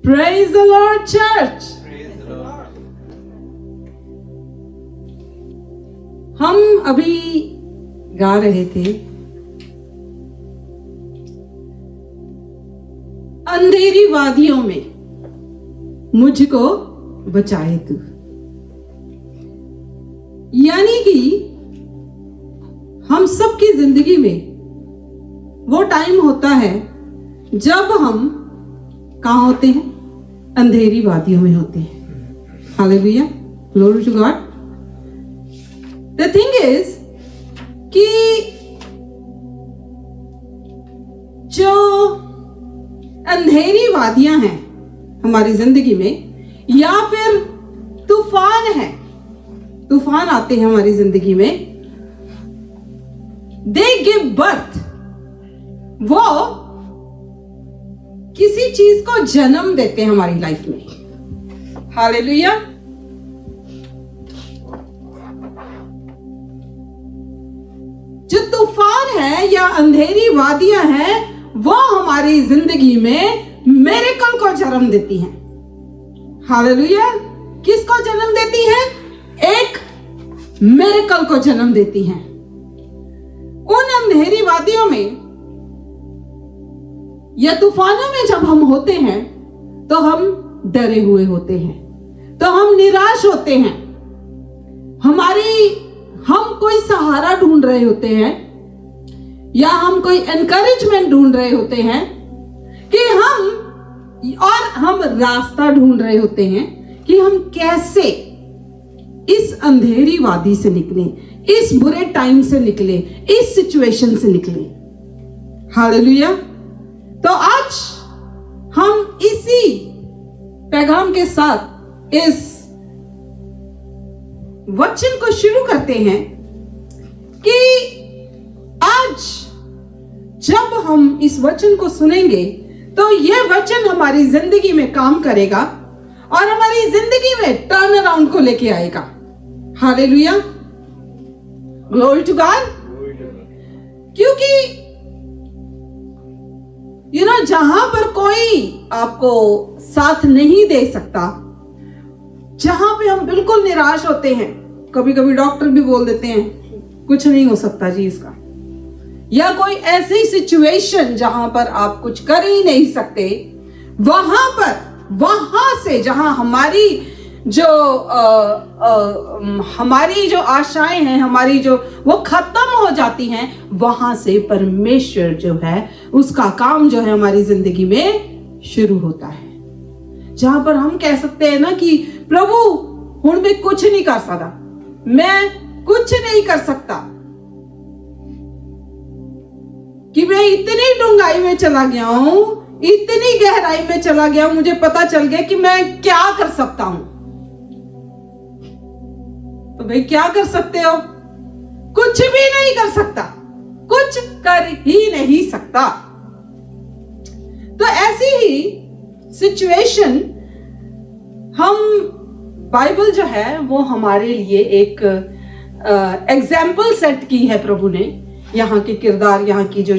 Praise the Lord, church. हम अभी गा रहे थे, अंधेरी वादियों में मुझको बचाए तू। यानी कि हम सबकी जिंदगी में वो टाइम होता है जब हम कहाँ होते हैं? अंधेरी वादियों में होते हैं। Hallelujah, glory to God. The thing is कि जो अंधेरी वादियां हैं हमारी जिंदगी में, या फिर तूफान है, तूफान आते हैं हमारी जिंदगी में, दे गिव बर्थ, वो किसी चीज को जन्म देते हैं हमारी लाइफ में। हालेलुया। जो तूफान है या अंधेरी वादियां हैं, वो हमारी जिंदगी में मिरेकल को जन्म देती हैं। हालेलुया। किसको जन्म देती हैं? एक मिरेकल को जन्म देती हैं। उन अंधेरी वादियों में या तूफानों में जब हम होते हैं तो हम डरे हुए होते हैं, तो हम निराश होते हैं, हम कोई सहारा ढूंढ रहे होते हैं, या हम कोई एनकरेजमेंट ढूंढ रहे होते हैं कि हम रास्ता ढूंढ रहे होते हैं कि हम कैसे इस अंधेरी वादी से निकलें, इस बुरे टाइम से निकले, इस सिचुएशन से निकले। हालेलुया। तो आज हम इसी पैगाम के साथ इस वचन को शुरू करते हैं कि आज जब हम इस वचन को सुनेंगे तो यह वचन हमारी जिंदगी में काम करेगा और हमारी जिंदगी में टर्न अराउंड को लेके आएगा। Hallelujah, glory to God. क्योंकि जहां पर कोई आपको साथ नहीं दे सकता, जहां पे हम बिल्कुल निराश होते हैं, कभी कभी डॉक्टर भी बोल देते हैं कुछ नहीं हो सकता जी इसका, या कोई ऐसी सिचुएशन जहां पर आप कुछ कर ही नहीं सकते, वहां से जहां हमारी जो आशाएं हैं, हमारी जो वो खत्म हो जाती हैं, वहां से परमेश्वर जो है उसका काम जो है हमारी जिंदगी में शुरू होता है। जहां पर हम कह सकते हैं ना कि प्रभु हुण मैं कुछ नहीं कर सकता, मैं कुछ नहीं कर सकता, कि मैं इतनी डूंगाई में चला गया हूं, इतनी गहराई में चला गया हूं, मुझे पता चल गया कि मैं क्या कर सकता हूं। तो भाई क्या कर सकते हो? कुछ भी नहीं कर सकता, कुछ कर ही नहीं सकता। तो ऐसी ही सिचुएशन हम, बाइबल जो है वो हमारे लिए एक एग्जाम्पल सेट की है प्रभु ने। यहाँ के किरदार, यहाँ की जो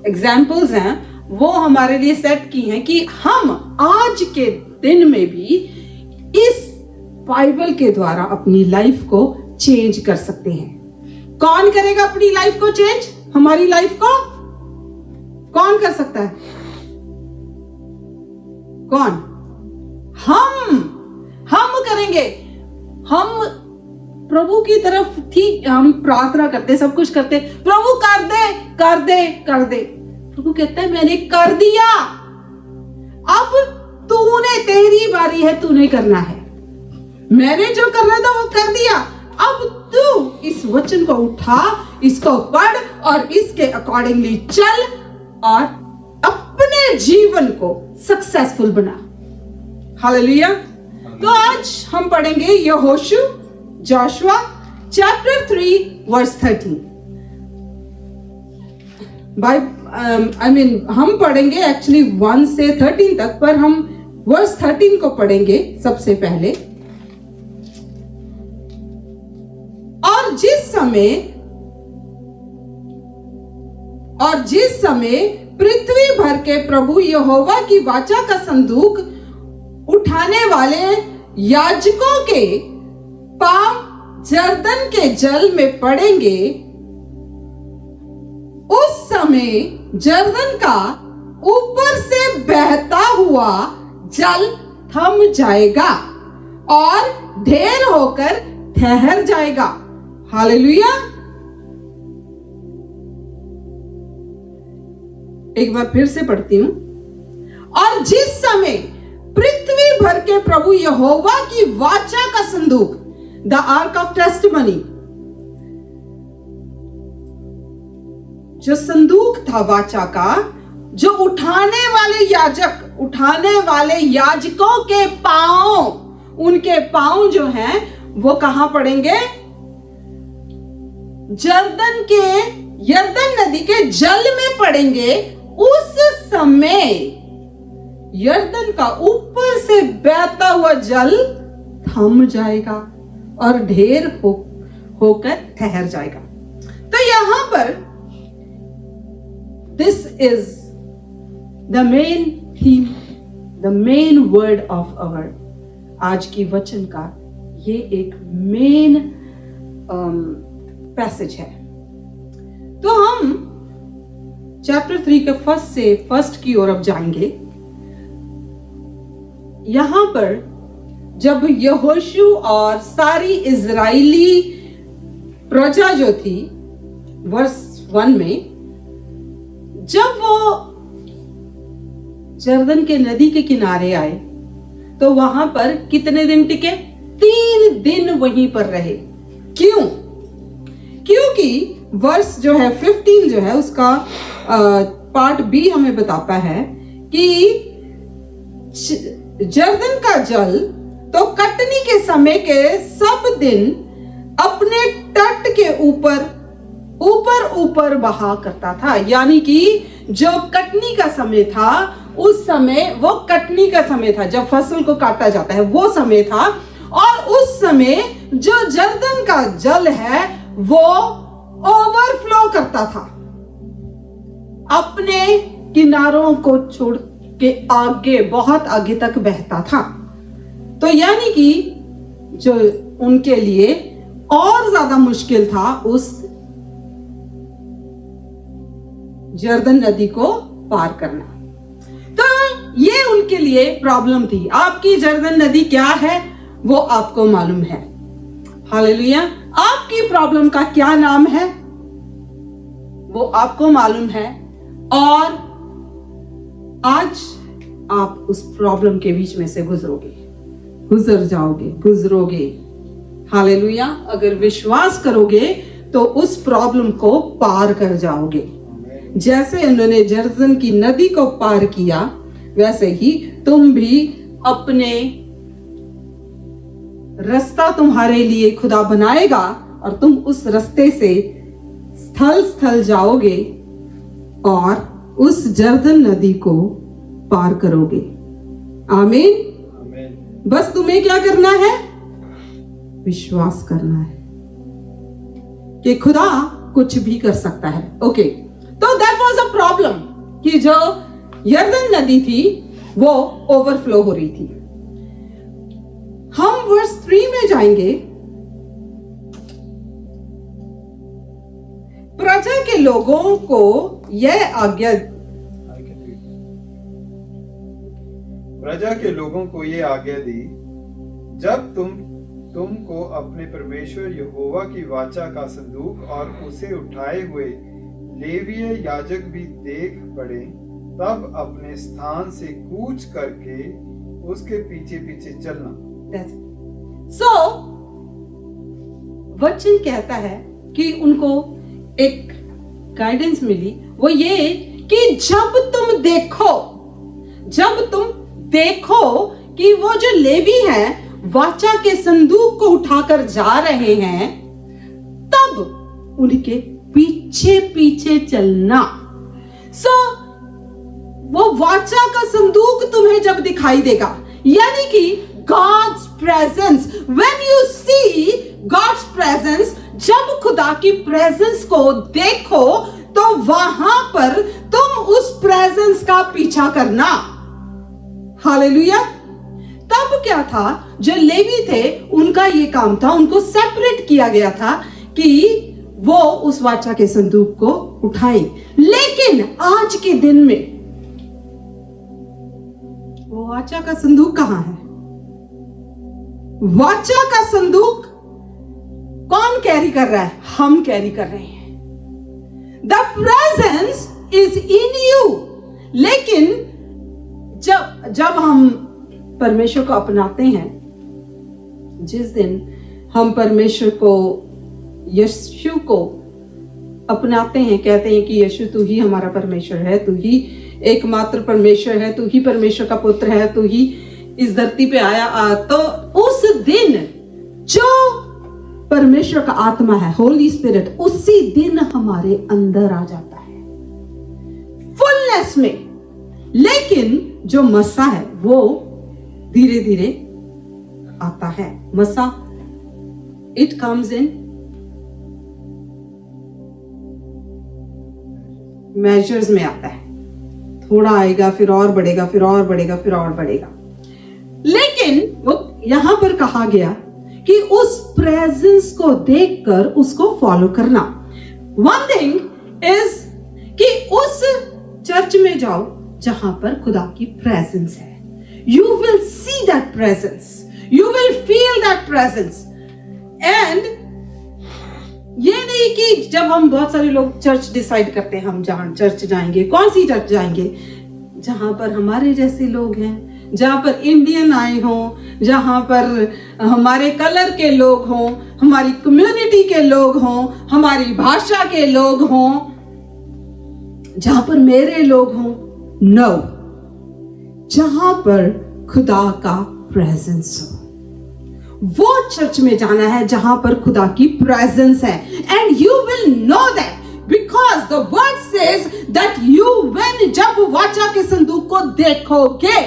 एग्जाम्पल्स हैं वो हमारे लिए सेट की हैं कि हम आज के दिन में भी इस बाइबल के द्वारा अपनी लाइफ को चेंज कर सकते हैं। कौन करेगा अपनी लाइफ को चेंज? हमारी लाइफ को कौन कर सकता है? कौन? हम करेंगे। हम प्रभु की तरफ ठीक हम प्रार्थना करते, सब कुछ करते, प्रभु कर दे कर दे कर दे। प्रभु कहता है मैंने कर दिया, अब तूने, तेरी बारी है, तूने करना है। मैंने जो करना था वो कर दिया, अब तू इस वचन को उठा, इसको पढ़ और इसके अकॉर्डिंगली चल और अपने जीवन को सक्सेसफुल बना। हालेलुया। तो आज हम पढ़ेंगे यहोशू, जोशुआ चैप्टर 3 वर्स 13। हम पढ़ेंगे एक्चुअली 1 से 13 तक, पर हम वर्स 13 को पढ़ेंगे सबसे पहले। और जिस समय पृथ्वी भर के प्रभु यहोवा की वाचा का संदूक उठाने वाले याजकों के पांव जर्दन के जल में पड़ेंगे, उस समय जर्दन का ऊपर से बहता हुआ जल थम जाएगा और ढेर होकर ठहर जाएगा। हालेलुया। एक बार फिर से पढ़ती हूं। और जिस समय पृथ्वी भर के प्रभु यहोवा की वाचा का संदूक, द आर्क ऑफ टेस्टिमनी, जो संदूक था वाचा का, जो उठाने वाले याजकों के पांव, उनके पांव जो हैं वो कहां पड़ेंगे? यरदन नदी के जल में पड़ेंगे। उस समय यरदन का ऊपर से बहता हुआ जल थम जाएगा और ढेर होकर ठहर जाएगा। तो यहां पर this is the main theme, the main word of our आज की वचन का ये एक मेन पैसेज है। तो हम चैप्टर 3 के फर्स्ट की ओर अब जाएंगे। यहां पर जब यहोशू और सारी इजराइली प्रजा जो थी, वर्स 1 में, जब वो जर्दन के नदी के किनारे आए तो वहां पर कितने दिन टिके? 3 दिन वहीं पर रहे। क्यों? क्योंकि वर्स जो है 15 जो है उसका पार्ट बी हमें बताता है कि जर्दन का जल तो कटनी के समय के सब दिन अपने तट के ऊपर बहा करता था। यानी कि जो कटनी का समय था, उस समय वो कटनी का समय था, जब फसल को काटा जाता है वो समय था। और उस समय जो जर्दन का जल है वो ओवरफ्लो करता था, अपने किनारों को छोड़ के आगे, बहुत आगे तक बहता था। तो यानी कि जो उनके लिए और ज्यादा मुश्किल था उस जर्दन नदी को पार करना। तो ये उनके लिए प्रॉब्लम थी। आपकी जर्दन नदी क्या है वो आपको मालूम है। हालेलुया। आपकी प्रॉब्लम का क्या नाम है वो आपको मालूम है, और आज आप उस प्रॉब्लम के बीच में से गुजरोगे। हालेलुया। अगर विश्वास करोगे तो उस प्रॉब्लम को पार कर जाओगे। जैसे उन्होंने जर्दन की नदी को पार किया, वैसे ही तुम भी अपने रास्ता तुम्हारे लिए खुदा बनाएगा और तुम उस रास्ते से स्थल जाओगे और उस जर्दन नदी को पार करोगे। आमीन। बस तुम्हें क्या करना है? विश्वास करना है कि खुदा कुछ भी कर सकता है। ओके, तो दैट वाज अ प्रॉब्लम कि जो यरदन नदी थी वो ओवरफ्लो हो रही थी। हम वर्स 3 में जाएंगे। प्रजा के लोगों को यह आज्ञा दी, जब तुमको अपने परमेश्वर यहोवा की वाचा का संदूक और उसे उठाए हुए लेवीय याजक भी देख पड़े, तब अपने स्थान से कूच करके उसके पीछे पीछे चलना। वचन कहता है कि उनको एक गाइडेंस मिली, वो ये कि जब तुम देखो कि वो जो लेवी हैं वाचा के संदूक को उठाकर जा रहे हैं, तब उनके पीछे पीछे चलना। वो वाचा का संदूक तुम्हें जब दिखाई देगा, यानी कि God's presence, when you see God's presence, जब खुदा की प्रेजेंस को देखो तो वहां पर तुम उस प्रेजेंस का पीछा करना। हालेलुया। तब क्या था, जो लेवी थे उनका ये काम था, उनको सेपरेट किया गया था कि वो उस वाचा के संदूक को उठाएं। लेकिन आज के दिन में वो वाचा का संदूक कहां है? वाचा का संदूक कौन कैरी कर रहा है? हम कैरी कर रहे हैं। The presence is in you. लेकिन जब हम परमेश्वर को अपनाते हैं, जिस दिन हम परमेश्वर को, यीशु को अपनाते हैं, कहते हैं कि यीशु तू ही हमारा परमेश्वर है, तू ही एकमात्र परमेश्वर है, तू ही परमेश्वर का पुत्र है, तू ही इस धरती पे आया, तो उस दिन जो परमेश्वर का आत्मा है, होली स्पिरिट, उसी दिन हमारे अंदर आ जाता है फुलनेस में। लेकिन जो मसा है वो धीरे धीरे आता है। मसा इट कम्स इन मेजर्स में आता है, थोड़ा आएगा, फिर और बढ़ेगा, फिर और बढ़ेगा, फिर और बढ़ेगा। लेकिन वो यहां पर कहा गया कि उस प्रेजेंस को देखकर उसको फॉलो करना। वन थिंग इज कि उस चर्च में जाओ जहां पर खुदा की प्रेजेंस है। You will see that presence, you will feel that presence. And ये नहीं कि जब हम, बहुत सारे लोग चर्च डिसाइड करते हैं हम जहां चर्च जाएंगे, कौन सी चर्च जाएंगे? जहां पर हमारे जैसे लोग हैं, जहां पर इंडियन आए हों, जहां पर हमारे कलर के लोग हों, हमारी कम्युनिटी के लोग हों, हमारी भाषा के लोग हों, जहां पर मेरे लोग हों। नो, जहां पर खुदा का प्रेजेंस हो, वो चर्च में जाना है जहां पर खुदा की प्रेजेंस है। And you will know that because the word says that you, when, जब वाचा के संदूक को देखोगे,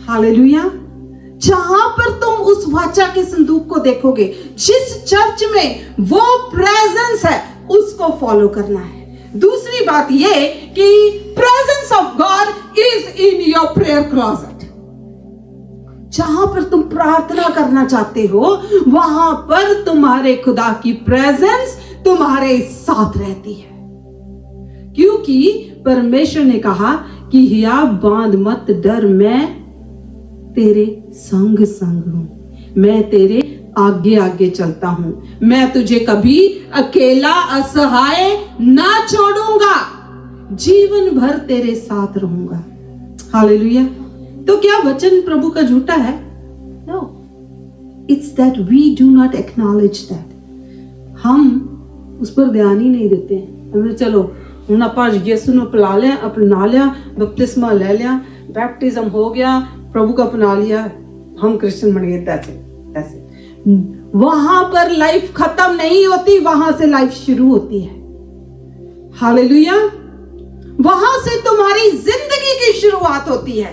हालेलुया, जहां पर तुम उस वाचा के संदूक को देखोगे, जिस चर्च में वो प्रेजेंस है, उसको फॉलो करना है। दूसरी बात ये कि presence of God is in your prayer closet. जहां पर तुम प्रार्थना करना चाहते हो, वहां पर तुम्हारे खुदा की प्रेजेंस तुम्हारे साथ रहती है। क्योंकि परमेश्वर ने कहा कि हिया बांध मत डर, मैं तेरे संग संग हूं, मैं तेरे आगे आगे चलता हूं, मैं तुझे कभी अकेला असहाय ना छोड़ूंगा, जीवन भर तेरे साथ रहूंगा। हालेलुया। तो क्या वचन प्रभु का झूठा है? No, it's that we do not acknowledge that. हम उस पर ध्यान ही नहीं देते हैं। हमने चलो हुण आपां यीशु नूं अपना लिया, बपतिस्मा ले लिया, बैप्टिज्म हो गया, प्रभु को अपना लिया, हम क्रिश्चियन बन गए। ऐसे वहां पर लाइफ खत्म नहीं होती, वहां से लाइफ शुरू होती है। हालेलुया। वहां से तुम्हारी जिंदगी की शुरुआत होती है।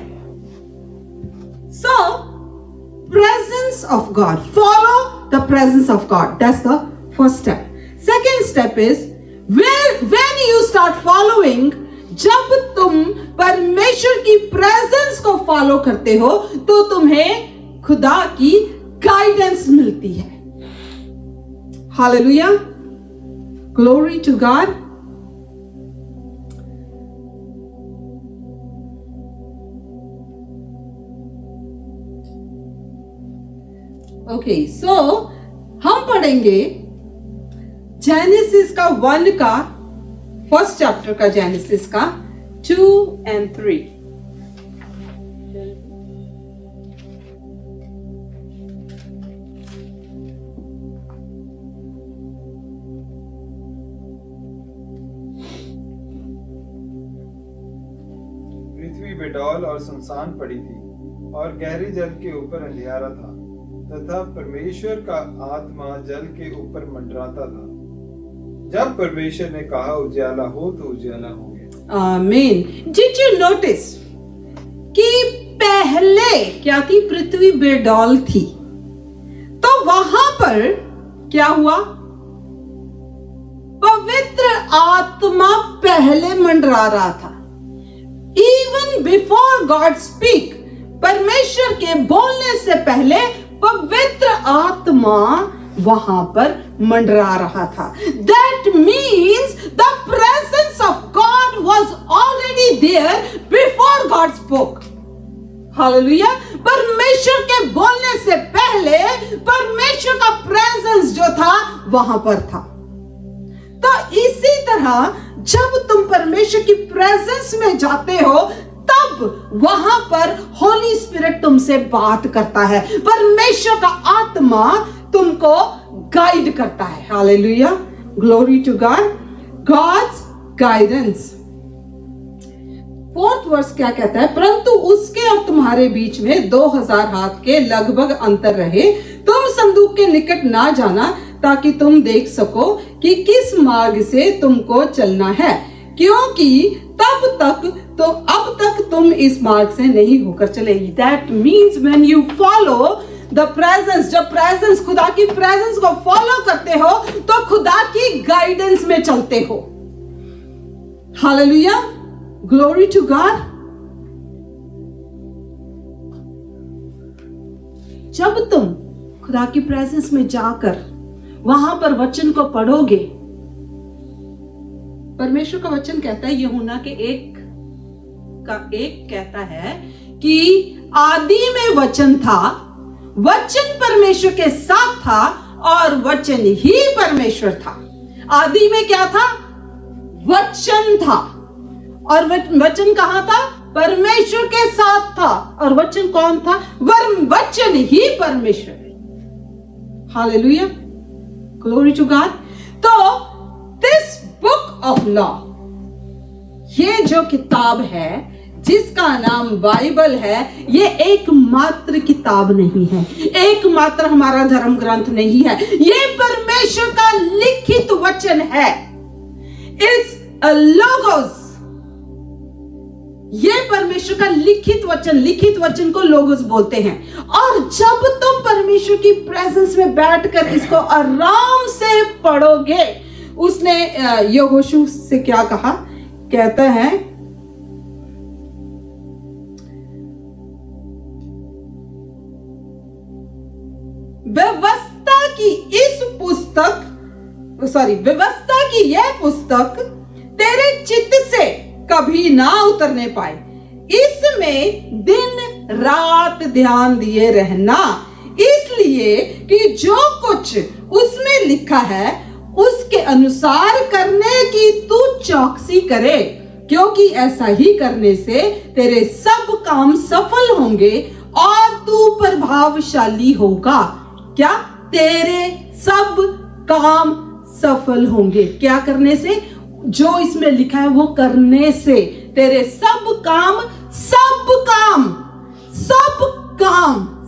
So, presence of God. Follow the presence of God. That's the first step. Second step is when you start following, जब तुम परमेश्वर की प्रेजेंस को फॉलो करते हो तो तुम्हें खुदा की गाइडेंस मिलती है। Hallelujah, glory to God. Okay, so हम पढ़ेंगे जेनेसिस का 1 का फर्स्ट चैप्टर का, जेनेसिस का 2 and 3। पृथ्वी बेडौल और सुनसान पड़ी थी और गहरे जल के ऊपर अंधियारा था, तथा परमेश्वर का आत्मा जल के ऊपर मंडराता था। जब परमेश्वर ने कहा उजाला हो तो उजाला हो गया। आमीन। डिड यू नोटिस कि पहले क्या थी? पृथ्वी बेडौल थी। तो वहां पर क्या हुआ? पवित्र आत्मा पहले मंडरा रहा था। इवन बिफोर गॉड स्पीक, परमेश्वर के बोलने से पहले पवित्र आत्मा वहां पर मंडरा रहा था। That means the presence of God was already there before God spoke. Hallelujah. परमेश्वर के बोलने से पहले परमेश्वर का प्रेजेंस जो था वहां पर था। तो इसी तरह जब तुम परमेश्वर की प्रेजेंस में जाते हो तब वहां पर होली स्पिरिट तुमसे बात करता है। परमेश्वर का आत्मा तुमको गाइड करता है। Hallelujah, glory to God. God's guidance. 4th verse क्या कहता है? परंतु उसके और तुम्हारे बीच में 2000 हाथ के लगभग अंतर रहे। तुम संदूक के निकट ना जाना ताकि तुम देख सको कि किस मार्ग से तुमको चलना है, क्योंकि अब तक तुम इस मार्ग से नहीं होकर चलेगी। That means when you follow the presence, जब प्रेजेंस, खुदा की प्रेजेंस को फॉलो करते हो तो खुदा की गाइडेंस में चलते हो। Hallelujah, glory to God. जब तुम खुदा की प्रेजेंस में जाकर वहां पर वचन को पढ़ोगे, परमेश्वर का वचन कहता है, यूहन्ना के 1 कहता है कि आदि में वचन था, वचन परमेश्वर के साथ था और वचन ही परमेश्वर था। आदि में क्या था? वचन था। और वचन कहां था? परमेश्वर के साथ था। और वचन कौन था? वचन ही परमेश्वर है। Hallelujah, glory to God. तो दिस बुक ऑफ लॉ, ये जो किताब है जिसका नाम बाइबल है, ये एकमात्र किताब नहीं है, एकमात्र हमारा धर्म ग्रंथ नहीं है, ये परमेश्वर का लिखित वचन है। It's a logos. ये परमेश्वर का लिखित वचन को लोगोस बोलते हैं। और जब तुम परमेश्वर की प्रेजेंस में बैठकर इसको आराम से पढ़ोगे, उसने यहोशू से क्या कहा? कहता है, व्यवस्था की यह पुस्तक तेरे चित्त से कभी ना उतरने पाए, इसमें दिन रात ध्यान दिए रहना, इसलिए कि जो कुछ उसमें लिखा है उसके अनुसार करने की तू चौकसी करे, क्योंकि ऐसा ही करने से तेरे सब काम सफल होंगे और तू प्रभावशाली होगा। क्या? तेरे सब काम सफल होंगे। क्या करने से? जो इसमें लिखा है वो करने से तेरे सब काम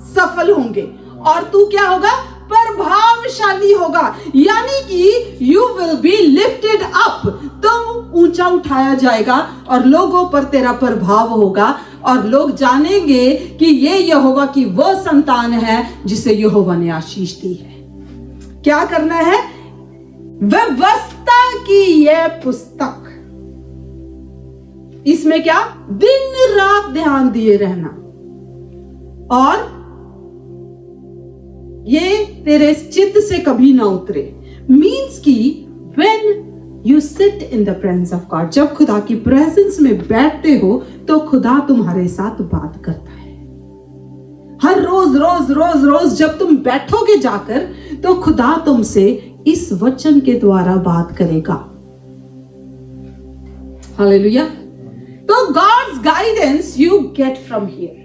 सफल होंगे और तू क्या होगा? प्रभावशाली होगा। यानी कि you will be lifted up, तुम ऊंचा उठाया जाएगा और लोगों पर तेरा प्रभाव होगा और लोग जानेंगे कि ये यहोवा की वो संतान है जिसे यहोवा ने आशीष दी है। क्या करना है? व्यवस्था की यह पुस्तक, इसमें क्या? दिन रात ध्यान दिए रहना और ये तेरे चित्त से कभी ना उतरे। मीन्स कि when you sit in the presence of God, जब खुदा की प्रेजेंस में बैठते हो तो खुदा तुम्हारे साथ बात करता है। हर रोज जब तुम बैठोगे जाकर तो खुदा तुमसे इस वचन के द्वारा बात करेगा। हालेलुया। तो God's guidance you get from here.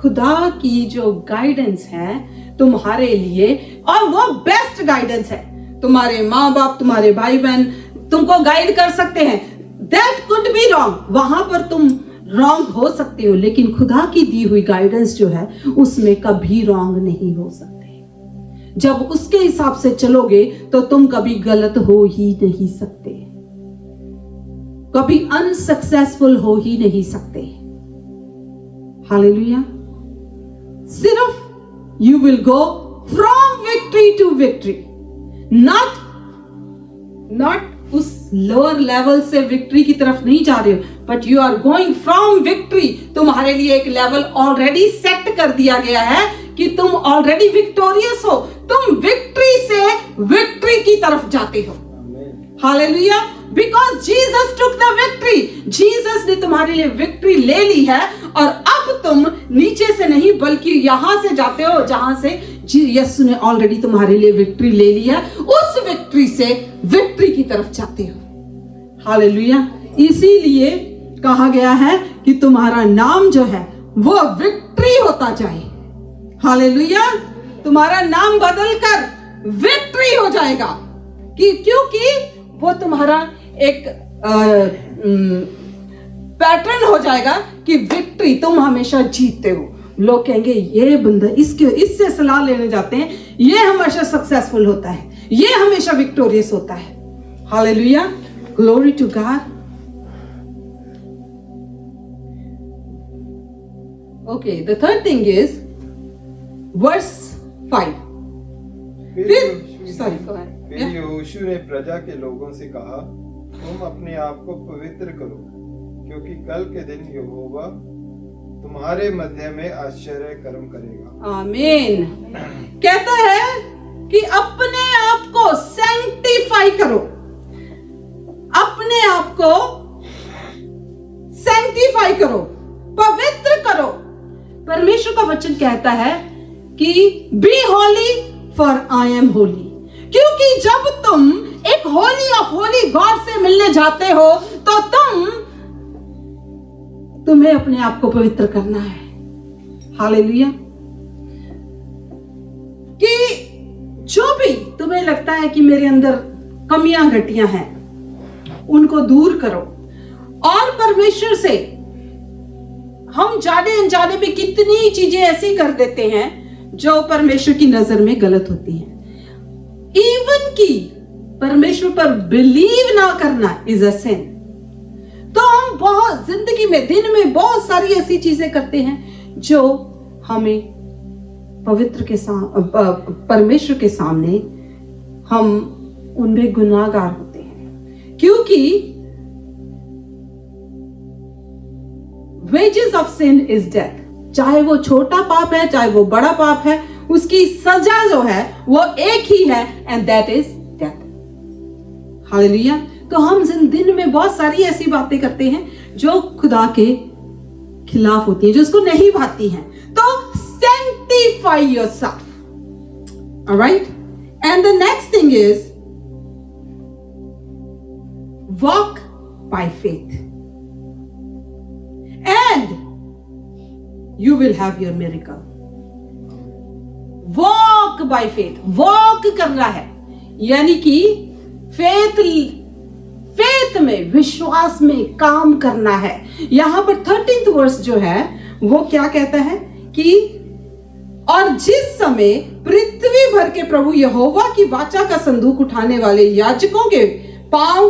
खुदा की जो गाइडेंस है तुम्हारे लिए, और वो बेस्ट गाइडेंस है। तुम्हारे माँ बाप, तुम्हारे भाई बहन तुमको गाइड कर सकते हैं। दैट कुड बी रॉन्ग, वहां पर तुम रॉन्ग हो सकते हो, लेकिन खुदा की दी हुई गाइडेंस जो है उसमें कभी रॉन्ग नहीं हो सकते। जब उसके हिसाब से चलोगे तो तुम कभी गलत हो ही नहीं सकते, कभी अनसक्सेसफुल हो ही नहीं सकते। हालेलुया। सिर्फ you will go from victory to victory, not not उस लोअर लेवल से विक्ट्री की तरफ नहीं जा रहे हो, but you are going from victory. तुम्हारे लिए एक लेवल ऑलरेडी सेट कर दिया गया है कि तुम ऑलरेडी विक्टोरियस हो, तुम विक्ट्री से विक्ट्री की तरफ जाते हो। Hallelujah, because Jesus took the victory. Jesus ने तुम्हारे लिए विक्ट्री ले ली है और अब तुम नीचे से नहीं बल्कि यहां से जाते हो जहां से यीशु ने ऑलरेडी तुम्हारे लिए विक्ट्री ले ली है, उस विक्ट्री से विक्ट्री की तरफ जाते हो। हालेलुया, इसीलिए कहा गया है कि तुम्हारा नाम जो है वो विक्ट्री होता जाए। हालेलुया, तुम्हारा नाम बदलकर विक्ट्री हो जाएगा कि क्योंकि वो तुम्हारा एक पैटर्न हो जाएगा कि विक्ट्री, तुम हमेशा जीतते हो। लोग कहेंगे ये बंदा इससे सलाह लेने जाते हैं, ये हमेशा सक्सेसफुल होता है, ये हमेशा विक्टोरियस होता है। Hallelujah, glory to God. Okay, the third thing is verse 5। फिर यहोशू ने प्रजा के लोगों से कहा, तुम अपने आप को पवित्र करो, क्योंकि कल के दिन यहोवा तुम्हारे मध्य में आश्चर्य कर्म करेगा। आमीन। कहता है कि अपने आप को सैंक्टिफाई करो, अपने आप को सैंक्टिफाई करो, पवित्र करो। परमेश्वर का वचन कहता है कि be holy for I am holy. क्योंकि जब तुम एक होली ऑफ होली गॉड से मिलने जाते हो तो तुम्हें अपने आप को पवित्र करना है। हालेलुया, कि जो भी तुम्हें लगता है कि मेरे अंदर कमियां घटियां हैं, उनको दूर करो। और परमेश्वर से हम जाने अनजाने में कितनी चीजें ऐसी कर देते हैं जो परमेश्वर की नजर में गलत होती हैं। इवन की परमेश्वर पर बिलीव ना करना इज अ सिन। तो हम बहुत जिंदगी में दिन में बहुत सारी ऐसी चीजें करते हैं जो हमें परमेश्वर के सामने हम उनमें गुनाहगार होते हैं, क्योंकि wages of sin is death. चाहे वो छोटा पाप है चाहे वो बड़ा पाप है, उसकी सजा जो है वो एक ही है, and that is death. Hallelujah. तो हम दिन में बहुत सारी ऐसी बातें करते हैं जो खुदा के खिलाफ होती हैं, जो उसको नहीं भाती हैं। तो sanctify yourself, all right? And the next thing is walk by faith and you will have your miracle. Walk by faith, walk करना है, यानी कि फेथ में, विश्वास में काम करना है। यहां पर 13th वर्स जो है वो क्या कहता है कि और जिस समय पृथ्वी भर के प्रभु यहोवा की वाचा का संदूक उठाने वाले याजकों के पांव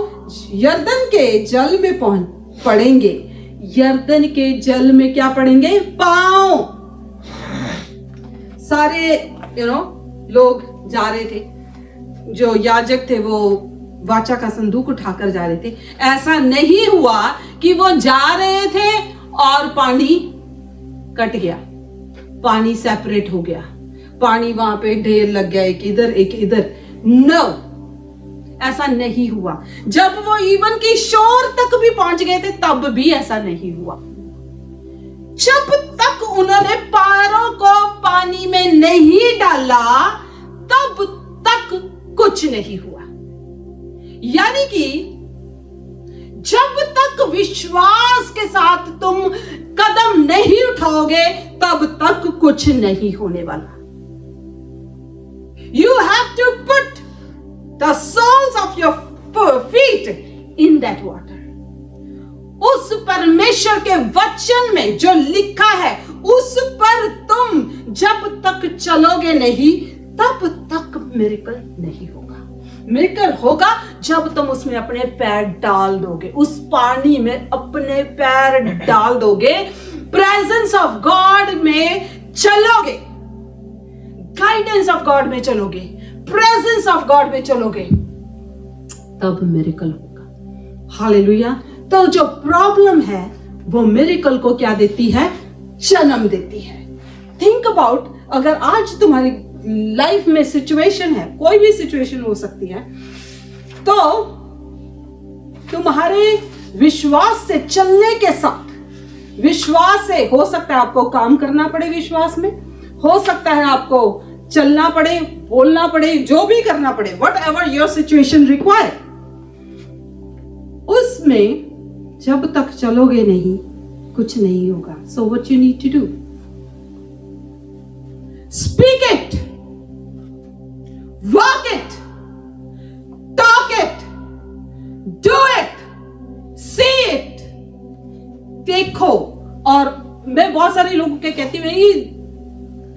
यरदन के जल में पड़ेंगे। यरदन के जल में क्या पड़ेंगे? पांव। सारे लोग जा रहे थे, जो याजक थे वो वाचा का संदूक उठाकर जा रहे थे। ऐसा नहीं हुआ कि वो जा रहे थे और पानी कट गया, पानी सेपरेट हो गया, पानी वहां पे ढेर लग गया, एक इधर एक इधर। नो, ऐसा नहीं हुआ। जब वो इवन की शोर तक भी पहुंच गए थे तब भी ऐसा नहीं हुआ। जब तक उन्होंने पैरों को पानी में नहीं डाला तब तक कुछ नहीं हुआ। यानी कि जब तक विश्वास के साथ तुम कदम नहीं उठाओगे तब तक कुछ नहीं होने वाला। You have to put the soles of your feet in that water. उस परमेश्वर के वचन में जो लिखा है उस पर तुम जब तक चलोगे नहीं तब तक मिरेकल नहीं होगा। मिरेकल होगा जब तुम उसमें अपने पैर डाल दोगे, उस पानी में अपने पैर डाल दोगे, प्रेजेंस ऑफ गॉड में चलोगे, गाइडेंस ऑफ गॉड में चलोगे, प्रेजेंस ऑफ गॉड में चलोगे। तब मिरेकल होगा। हालेलुया। तो जो प्रॉब्लम है वो मिरेकल को क्या देती है? जन्म देती है। थिंक अबाउट, अगर आज तुम्हारी लाइफ में सिचुएशन है, कोई भी सिचुएशन हो सकती है, तो तुम्हारे विश्वास से चलने के साथ, विश्वास से हो सकता है आपको काम करना पड़े, विश्वास में हो सकता है आपको चलना पड़े, बोलना पड़े, जो भी करना पड़े, whatever your situation require, उसमें जब तक चलोगे नहीं कुछ नहीं होगा। So what you need to do, speak it, work it, talk it, do it, see it. देखो, और मैं बहुत सारे लोगों के कहती हूँ,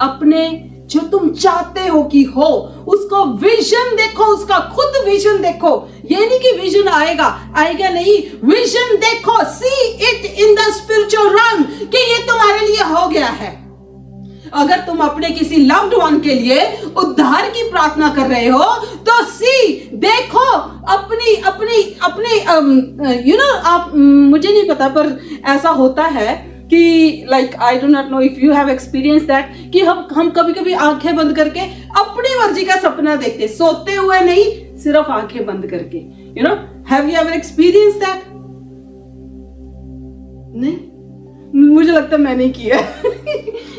अपने जो तुम चाहते हो कि हो उसको विजन देखो, उसका खुद विजन देखो। ये नहीं कि विजन आएगा नहीं, विजन देखो, see it in the spiritual run कि ये तुम्हारे लिए हो गया है। अगर तुम अपने किसी लव्ड वन के लिए उद्धार की प्रार्थना कर रहे हो तो सी, देखो अपनी अपनी अपनी यू नो, आप मुझे नहीं पता पर ऐसा होता है कि like I do not know if you have experience that, कि हम कभी कभी आंखें बंद करके अपनी मर्जी का सपना देखते, सोते हुए नहीं, सिर्फ आंखें बंद करके। You know, have you ever experience that? नहीं, मुझे लगता है मैंने किया।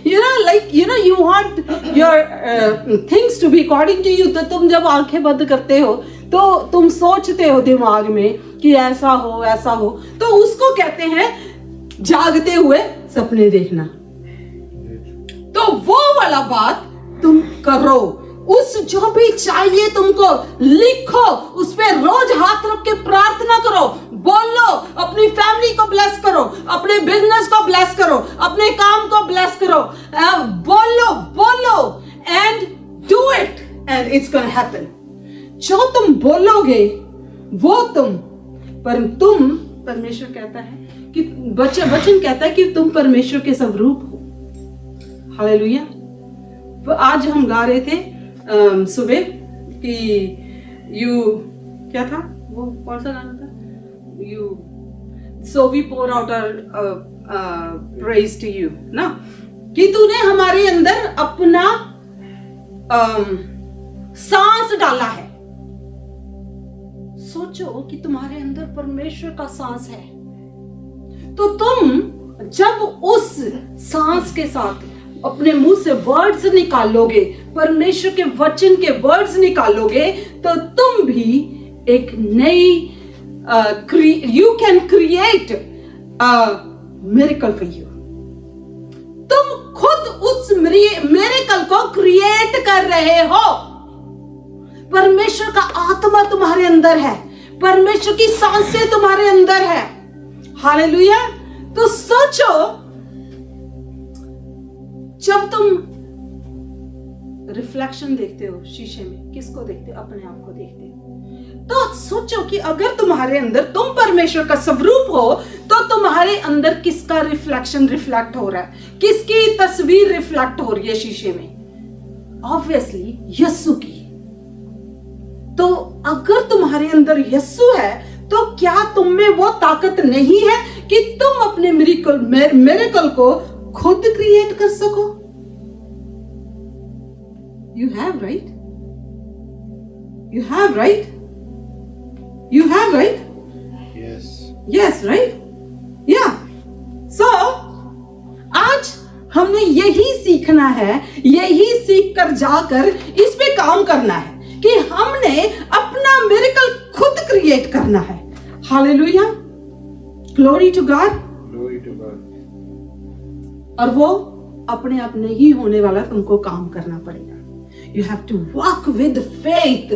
You know, like you know, you want your things to be according to you. तो तुम जब आंखें बंद करते हो तो तुम सोचते हो दिमाग में कि ऐसा हो ऐसा हो, तो उसको कहते हैं जागते हुए सपने देखना। तो वो वाला बात तुम करो, उस जो भी चाहिए तुमको लिखो, उस पे रोज हाथ रख के प्रार्थना करो, बोलो, अपनी फैमिली को ब्लेस करो, अपने बिजनेस को ब्लेस करो, अपने काम को ब्लेस करो, बोलो बोलो and do it and it's gonna happen. जो तुम बोलोगे वो तुम परमेश्वर कहता है कि वचन कहता है कि तुम परमेश्वर के स्वरूप हो। हालेलुया। तो आज हम गा रहे थे सुबह कि यू, क्या था वो, कौन सा गाना था? You, so we pour out our praise to you ना, कि तूने हमारे अंदर अपना सांस डाला है। सोचो कि तुम्हारे अंदर परमेश्वर का सांस है, तो तुम जब उस सांस के साथ अपने मुंह से वर्ड्स निकालोगे, परमेश्वर के वचन के वर्ड्स निकालोगे, तो तुम भी एक नई you can create miracle for you. तुम खुद उस मिरेकल को क्रिएट कर रहे हो। परमेश्वर का आत्मा तुम्हारे अंदर है, परमेश्वर की सांसें तुम्हारे अंदर है। हालेलुया। तो सोचो, जब तुम रिफ्लेक्शन देखते हो शीशे में, किसको देखते हो? अपने आप को देखते हो। तो सोचो कि अगर तुम्हारे अंदर, तुम परमेश्वर का स्वरूप हो, तो तुम्हारे अंदर किसका रिफ्लेक्शन रिफ्लेक्ट हो रहा है? किसकी तस्वीर रिफ्लेक्ट हो रही है शीशे में? ऑब्वियसली यीशु की। तो अगर तुम्हारे अंदर यीशु है, तो क्या तुम में वो ताकत नहीं है कि तुम अपने मिरेकल को खुद क्रिएट कर सको? You have, right? You have, right? You have, right? Yes. Yes, right? Yeah. So, आज हमने यही सीखना है, यही सीख कर जाकर इस पे काम करना है कि हमने अपना मिरेकल खुद क्रिएट करना है। Hallelujah, glory to God, Glory to God. और वो अपने आप नहीं होने वाला, तुमको काम करना पड़ेगा। You have to walk with faith.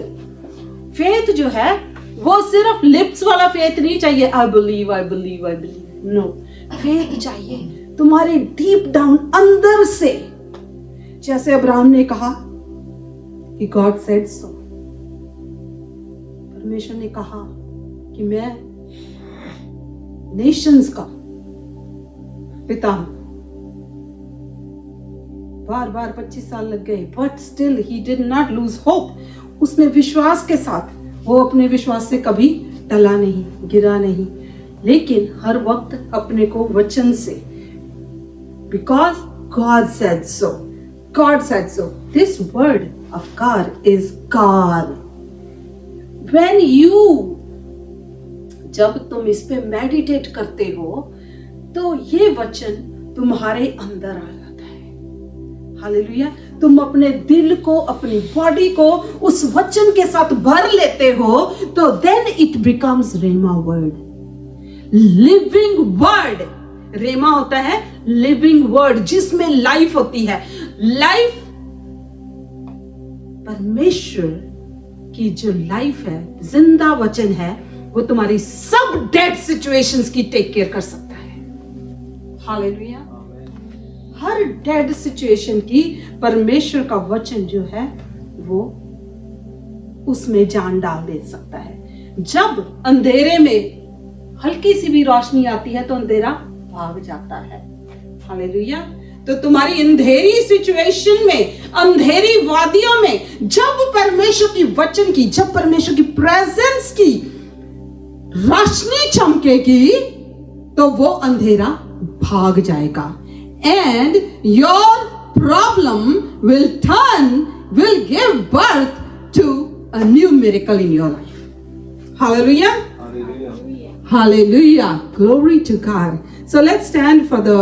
Faith जो है वो सिर्फ लिप्स वाला फेथ नहीं चाहिए, I believe, I believe, I believe. No, faith चाहिए तुम्हारे डीप डाउन अंदर से। जैसे अब्राहम ने कहा कि God said so. परमेश्वर ने कहा कि मैं नेशंस का पिता हूं। बार बार 25 साल लग गए, but still he did not lose hope. उसने विश्वास के साथ वो अपने विश्वास से कभी टला नहीं, गिरा नहीं, लेकिन हर वक्त अपने को वचन से, because God said so, God said so, this word of God is God. When you, जब तुम इस पे मेडिटेट करते हो तो ये वचन तुम्हारे अंदर आ जाता है। हालेलुया। तुम अपने दिल को, अपनी बॉडी को उस वचन के साथ भर लेते हो तो then it becomes rhema word, living word. Rhema होता है लिविंग वर्ड, जिसमें लाइफ होती है। लाइफ परमेश्वर की जो लाइफ है, जिंदा वचन है, वो तुम्हारी सब डेड सिचुएशंस की टेक केयर कर सकता है। हालेलुया। हर डेड सिचुएशन की परमेश्वर का वचन जो है वो उसमें जान डाल दे सकता है। जब अंधेरे में हल्की सी भी रोशनी आती है तो अंधेरा भाग जाता है। हालेलुया। तो तुम्हारी अंधेरी सिचुएशन में, अंधेरी वादियों में जब परमेश्वर की वचन की, जब परमेश्वर की प्रेजेंस की रोशनी चमकेगी तो वो अंधेरा भाग जाएगा। And your problem will turn, will give birth to a new miracle in your life. Hallelujah, hallelujah, glory to God. So let's stand for the